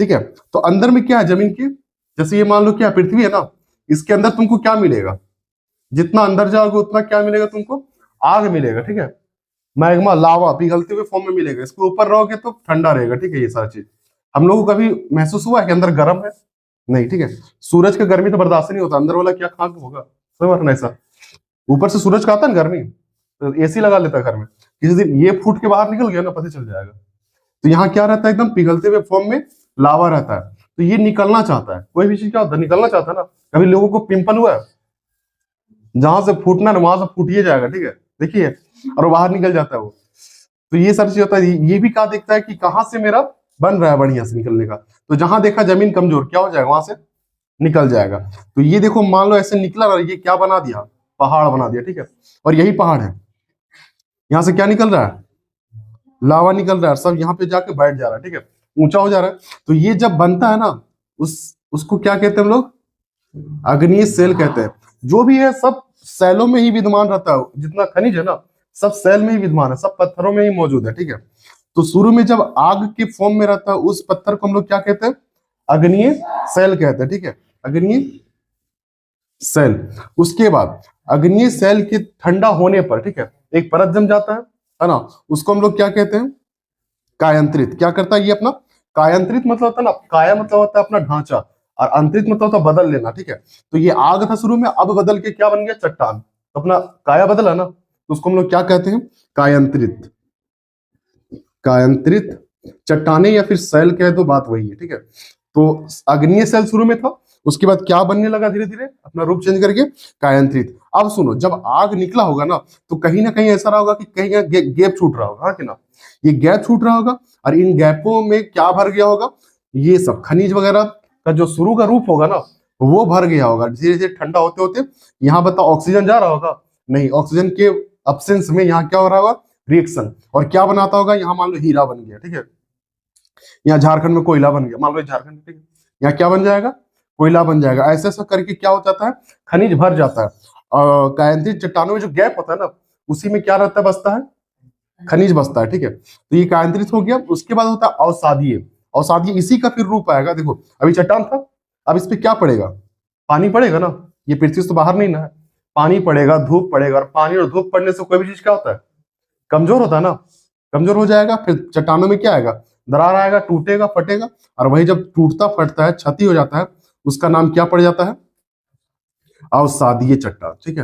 ठीक है। तो अंदर में क्या है जमीन के, जैसे ये मान लो क्या पृथ्वी है ना, इसके अंदर तुमको क्या मिलेगा, जितना अंदर जाओगे उतना क्या मिलेगा तुमको, आग मिलेगा, ठीक है। मैग्मा लावा पिघलते हुए फॉर्म में मिलेगा, इसके ऊपर रहोगे तो ठंडा रहेगा, ठीक है। ये सारी चीज हम लोगों को कभी महसूस हुआ है कि अंदर गर्म है, नहीं, ठीक है। सूरज का गर्मी तो बर्दाश्त नहीं होता, अंदर वाला क्या खाक होगा, समझ ना ऐसा। ऊपर से सूरज का आता है ना गर्मी, तो एसी लगा लेता है घर में, किसी दिन ये फूट के बाहर निकल गया ना पता चल जाएगा। तो यहाँ क्या रहता है, एकदम पिघलते हुए फॉर्म में लावा रहता है, तो ये निकलना चाहता है, कोई भी चीज क्या होता है निकलना चाहता है ना। कभी लोगों को पिंपल हुआ है, जहां से फूटना ना वहां से फूट ही जाएगा, ठीक है, देखिए, और वो बाहर निकल जाता है वो। तो ये सारी चीज होता है, ये भी क्या देखता है कि कहाँ से मेरा बन रहा है बढ़िया से निकलने का। तो जहां देखा जमीन कमजोर, क्या हो जाएगा, वहां से निकल जाएगा। तो ये देखो मान लो ऐसे निकला और ये क्या बना दिया, पहाड़ बना दिया, ठीक है। और यही पहाड़ है, यहाँ से क्या निकल रहा है, लावा निकल रहा है, सब यहाँ पे जाके बैठ जा रहा है, ठीक है, ऊंचा हो जा रहा है। तो ये जब बनता है ना, उसको क्या कहते हैं हम लोग, अग्नीय सेल कहते हैं। जो भी है सब सेलों में ही विद्यमान रहता है, जितना खनिज है ना सब सेल में ही विद्यमान है, सब पत्थरों में ही मौजूद है, ठीक है। तो शुरू में जब आग के फॉर्म में रहता है उस पत्थर को हम लोग क्या कहते हैं, अग्नीय सेल कहते हैं, ठीक है, अग्नीय सेल। उसके बाद अग्नीय सेल के ठंडा होने पर, ठीक है, एक परत जम जाता है ना, उसको हम लोग क्या कहते हैं, कायांतरित। क्या करता है ये अपना कायांतरित, मतलब होता है ना, काया मतलब होता है अपना ढांचा, और अंतरित मतलब होता है बदल लेना, ठीक है। तो ये आग था शुरू में, अब बदल के क्या बन गया, चट्टान। तो अपना काया बदला ना, तो उसको हम लोग क्या कहते हैं, कायांतरित। कायांतरित चट्टाने या फिर सेल कह दो, बात वही है, ठीक है। तो अग्नीय सेल शुरू में था, उसके बाद क्या बनने लगा, धीरे धीरे अपना रूप चेंज करके कायांतरित। अब सुनो, जब आग निकला होगा ना, तो कहीं ना कहीं ऐसा रहा होगा कि कहीं गैप छूट रहा होगा, हाँ कि ना, ये गैप छूट रहा होगा, और इन गैपों में क्या भर गया होगा, ये सब खनिज वगैरह का जो शुरू का रूप होगा ना, वो भर गया होगा। धीरे धीरे ठंडा होते होते यहाँ बताओ ऑक्सीजन जा रहा होगा, नहीं, ऑक्सीजन के अब्सेंस में यहाँ क्या हो रहा होगा, रिएक्शन, और क्या बनाता होगा, यहाँ मान लो हीरा बन गया, ठीक है, यहाँ झारखंड में कोयला बन गया, मान लो झारखंड, ठीक है, यहाँ क्या बन जाएगा, कोयला बन जाएगा। ऐसा ऐसा करके क्या हो जाता है, खनिज भर जाता है। कायांतरित चट्टानों में जो गैप होता है ना, उसी में क्या रहता है, बसता है, खनिज बसता है, ठीक है। तो ये कायांतरित हो गया। उसके बाद होता है अवसादीय। अवसादीय इसी का फिर रूप आएगा, देखो अभी चट्टान था, अब इस पे क्या पड़ेगा, पानी पड़ेगा ना, ये पृथ्वी से तो बाहर नहीं ना है, पानी पड़ेगा, धूप पड़ेगा, और पानी और धूप पड़ने से कोई भी चीज क्या होता है, कमजोर होता है ना, कमजोर हो जाएगा। फिर चट्टानों में क्या आएगा, दरार आएगा, टूटेगा, फटेगा, और वही जब टूटता फटता है, क्षति हो जाता है, उसका नाम क्या पड़ जाता है, अवसादीय चट्टान, ठीक है।